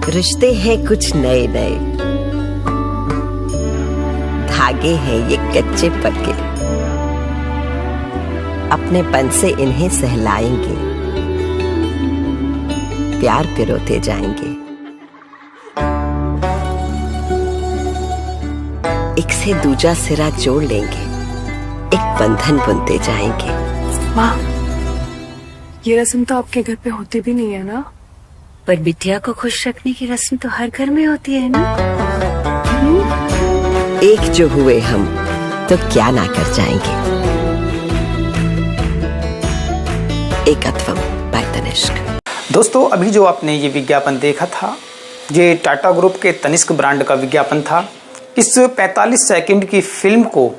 रिश्ते हैं कुछ नए नए, धागे हैं ये कच्चे पक्के, अपनेपन से इन्हें सहलाएंगे, प्यार पिरोते जाएंगे, एक से दूजा सिरा जोड़ लेंगे, एक बंधन बुनते जाएंगे। माँ, ये रस्म तो आपके घर पे होती भी नहीं है ना? पर बिटिया को खुश रखने की रस्म तो हर घर में होती है ना। एक जो हुए हम तो क्या ना कर जाएंगे। एकत्वम बाय तनिष्क। दोस्तों, अभी जो आपने ये विज्ञापन देखा था, ये टाटा ग्रुप के तनिष्क ब्रांड का विज्ञापन था। इस 45 सेकंड की फिल्म को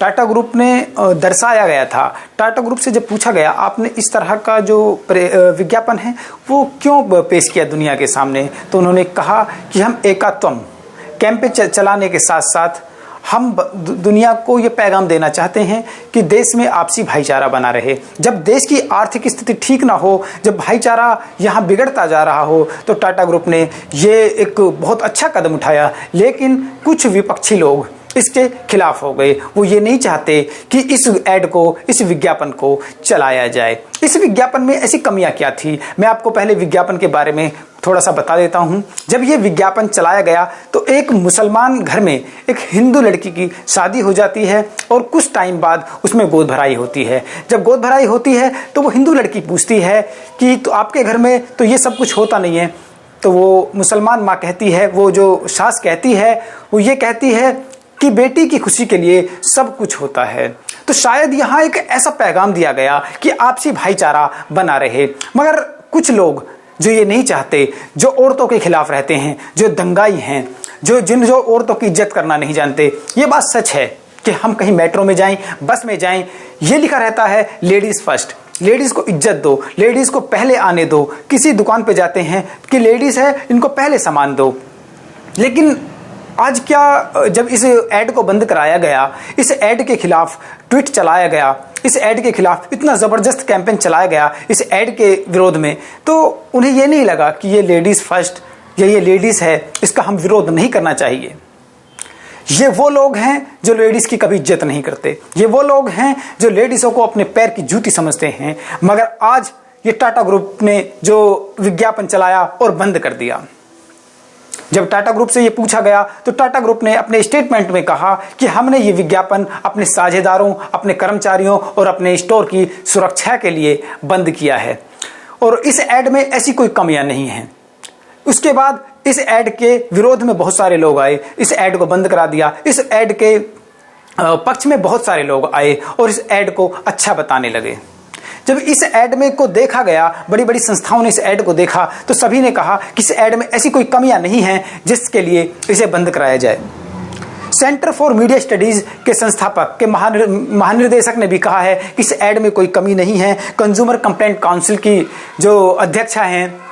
टाटा ग्रुप ने दर्शाया गया था। टाटा ग्रुप से जब पूछा गया आपने इस तरह का जो विज्ञापन है वो क्यों पेश किया दुनिया के सामने, तो उन्होंने कहा कि हम एकात्म कैंपेन चलाने के साथ साथ हम दुनिया को ये पैगाम देना चाहते हैं कि देश में आपसी भाईचारा बना रहे। जब देश की आर्थिक स्थिति ठीक ना हो, जब भाईचारा यहाँ बिगड़ता जा रहा हो, तो टाटा ग्रुप ने ये एक बहुत अच्छा कदम उठाया। लेकिन कुछ विपक्षी लोग इसके खिलाफ हो गए। वो ये नहीं चाहते कि इस ऐड को, इस विज्ञापन को चलाया जाए। इस विज्ञापन में ऐसी कमियां क्या थी, मैं आपको पहले विज्ञापन के बारे में थोड़ा सा बता देता हूं। जब ये विज्ञापन चलाया गया तो एक मुसलमान घर में एक हिंदू लड़की की शादी हो जाती है और कुछ टाइम बाद उसमें गोद भराई होती है। जब गोद भराई होती है तो वो हिंदू लड़की पूछती है कि तो आपके घर में तो ये सब कुछ होता नहीं है। तो वो मुसलमान माँ कहती है, वो जो सास कहती है, वो ये कहती है कि बेटी की खुशी के लिए सब कुछ होता है। तो शायद यहाँ एक ऐसा पैगाम दिया गया कि आपसी भाईचारा बना रहे। मगर कुछ लोग जो ये नहीं चाहते, जो औरतों के खिलाफ रहते हैं, जो दंगाई हैं, जो औरतों की इज्जत करना नहीं जानते। ये बात सच है कि हम कहीं मेट्रो में जाएं, बस में जाएं, ये लिखा रहता है लेडीज फर्स्ट, लेडीज को इज्जत दो, लेडीज को पहले आने दो। किसी दुकान पे जाते हैं कि लेडीज है, इनको पहले सामान दो। लेकिन आज क्या, जब इस ऐड को बंद कराया गया, इस ऐड के खिलाफ ट्वीट चलाया गया, इस ऐड के खिलाफ इतना जबरदस्त कैंपेन चलाया गया इस ऐड के विरोध में, तो उन्हें ये नहीं लगा कि ये लेडीज फर्स्ट या ये लेडीज है, इसका हम विरोध नहीं करना चाहिए। ये वो लोग हैं जो लेडीज की कभी इज्जत नहीं करते। ये वो लोग हैं जो लेडीजों को अपने पैर की जूती समझते हैं। मगर आज ये टाटा ग्रुप ने जो विज्ञापन चलाया और बंद कर दिया। जब टाटा ग्रुप से ये पूछा गया तो टाटा ग्रुप ने अपने स्टेटमेंट में कहा कि हमने ये विज्ञापन अपने साझेदारों, अपने कर्मचारियों और अपने स्टोर की सुरक्षा के लिए बंद किया है और इस ऐड में ऐसी कोई कमियां नहीं हैं। उसके बाद इस ऐड के विरोध में बहुत सारे लोग आए, इस ऐड को बंद करा दिया। इस ऐड के पक्ष में बहुत सारे लोग आए और इस ऐड को अच्छा बताने लगे। जब इस ऐड में को देखा गया, बड़ी बड़ी संस्थाओं ने इस ऐड को देखा, तो सभी ने कहा कि इस ऐड में ऐसी कोई कमियां नहीं हैं जिसके लिए इसे बंद कराया जाए। सेंटर फॉर मीडिया स्टडीज के संस्थापक के महानिर्देशक ने भी कहा है कि इस ऐड में कोई कमी नहीं है। कंज्यूमर कंप्लेंट काउंसिल की जो अध्यक्षा हैं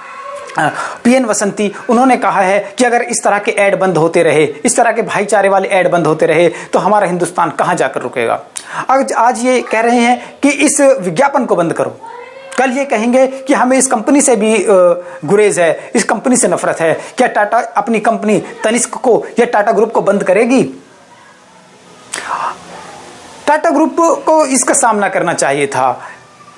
PN वसंती, उन्होंने कहा है कि अगर इस तरह के ऐड बंद होते रहे, इस तरह के भाईचारे वाले ऐड बंद होते रहे, तो हमारा हिंदुस्तान कहां जाकर रुकेगा। आज ये कह रहे हैं कि इस विज्ञापन को बंद करो, कल ये कहेंगे कि हमें इस कंपनी से भी गुरेज है, इस कंपनी से नफरत है। क्या टाटा अपनी कंपनी तनिष्क को या टाटा ग्रुप को बंद करेगी? टाटा ग्रुप को इसका सामना करना चाहिए था।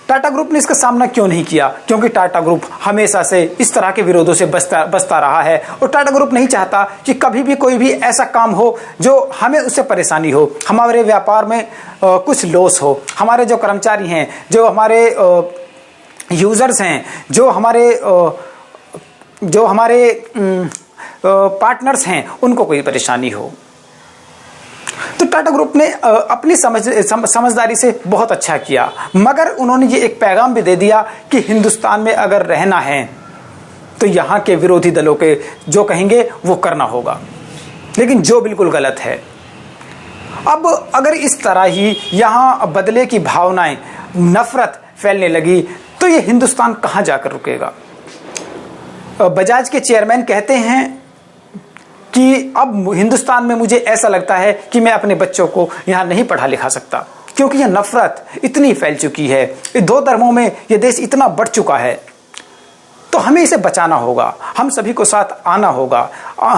टाटा ग्रुप ने इसका सामना क्यों नहीं किया? क्योंकि टाटा ग्रुप हमेशा से इस तरह के विरोधों से बचता रहा है और टाटा ग्रुप नहीं चाहता कि कभी भी कोई भी ऐसा काम हो जो हमें उससे परेशानी हो, हमारे व्यापार में कुछ लॉस हो, हमारे जो कर्मचारी हैं, जो हमारे यूजर्स हैं, जो हमारे पार्टनर्स हैं, उनको कोई परेशानी हो। तो टाटा ग्रुप ने अपनी समझदारी से बहुत अच्छा किया, मगर उन्होंने ये एक पैगाम भी दे दिया कि हिंदुस्तान में अगर रहना है तो यहाँ के विरोधी दलों के जो कहेंगे वो करना होगा, लेकिन जो बिल्कुल गलत है। अब अगर इस तरह ही यहाँ बदले की भावनाएं, नफरत फैलने लगी तो ये हिंदुस्तान कहाँ जाकर रुकेगा। बजाज के चेयरमैन कहते हैं कि अब हिंदुस्तान में मुझे ऐसा लगता है कि मैं अपने बच्चों को यहाँ नहीं पढ़ा लिखा सकता, क्योंकि यह नफरत इतनी फैल चुकी है। दो धर्मों में यह देश इतना बढ़ चुका है। तो हमें इसे बचाना होगा, हम सभी को साथ आना होगा।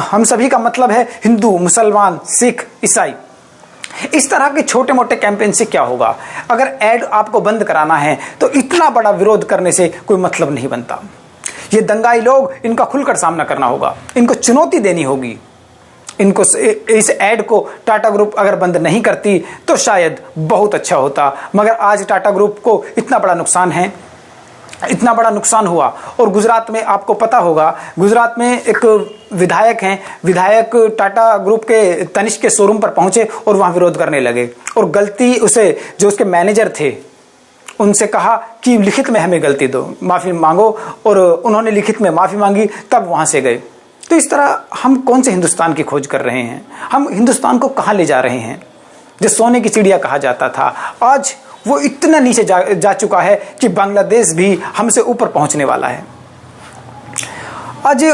हम सभी का मतलब है हिंदू, मुसलमान, सिख, ईसाई। इस तरह के छोटे मोटे कैंपेन से क्या होगा? अगर ऐड आपको बंद कराना है तो इतना बड़ा विरोध करने से कोई मतलब नहीं बनता। ये दंगाई लोग, इनका खुलकर सामना करना होगा, इनको चुनौती देनी होगी। इनको इस ऐड को टाटा ग्रुप अगर बंद नहीं करती तो शायद बहुत अच्छा होता, मगर आज टाटा ग्रुप को इतना बड़ा नुकसान है, इतना बड़ा नुकसान हुआ। और गुजरात में आपको पता होगा, गुजरात में एक विधायक हैं, विधायक टाटा ग्रुप के तनिष्क के शोरूम पर पहुंचे और वहां विरोध करने लगे। और गलती उसे, जो उसके मैनेजर थे, उनसे कहा कि लिखित में हमें गलती दो, माफी मांगो। और उन्होंने लिखित में माफी मांगी, तब वहां से गए। तो इस तरह हम कौन से हिंदुस्तान की खोज कर रहे हैं? हम हिंदुस्तान को कहां ले जा रहे हैं? जो सोने की चिड़िया कहा जाता था, आज वो इतना नीचे जा चुका है कि बांग्लादेश भी हमसे ऊपर पहुंचने वाला है। आज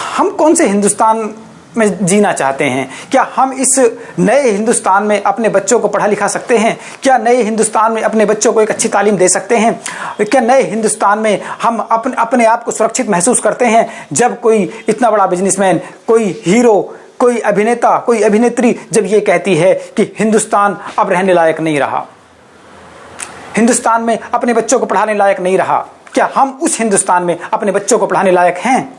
हम कौन से हिंदुस्तान में जीना चाहते हैं? क्या हम इस नए हिंदुस्तान में अपने बच्चों को पढ़ा लिखा सकते हैं? क्या नए हिंदुस्तान में अपने बच्चों को एक अच्छी तालीम दे सकते हैं? क्या नए हिंदुस्तान में हम अपने आप को सुरक्षित महसूस करते हैं जब कोई इतना बड़ा बिजनेसमैन, कोई हीरो, कोई अभिनेता, कोई अभिनेत्री जब ये कहती है कि हिंदुस्तान अब रहने लायक नहीं रहा, हिंदुस्तान में अपने बच्चों को पढ़ाने लायक नहीं रहा? क्या हम उस हिंदुस्तान में अपने बच्चों को पढ़ाने लायक हैं?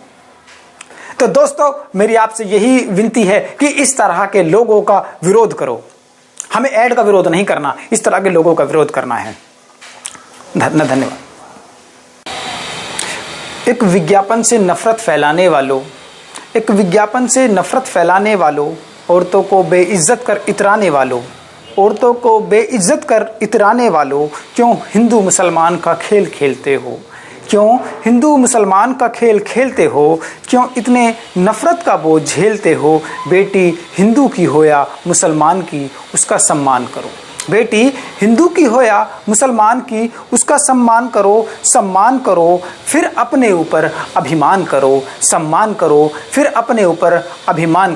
तो दोस्तों, मेरी आपसे यही विनती है कि इस तरह के लोगों का विरोध करो। हमें ऐड का विरोध नहीं करना, इस तरह के लोगों का विरोध करना है। धन्यवाद। एक विज्ञापन से नफरत फैलाने वालों, एक विज्ञापन से नफरत फैलाने वालों, औरतों को बेइज्जत कर इतराने वालों, औरतों को बेइज्जत कर इतराने वालों, क्यों हिंदू मुसलमान का खेल खेलते हो? क्यों हिंदू मुसलमान का खेल खेलते हो? क्यों इतने नफरत का बोझ झेलते हो? बेटी हिंदू की हो या मुसलमान की, उसका सम्मान करो। बेटी हिंदू की हो या मुसलमान की, उसका सम्मान करो। सम्मान करो, फिर अपने ऊपर अभिमान करो। सम्मान करो, फिर अपने ऊपर अभिमान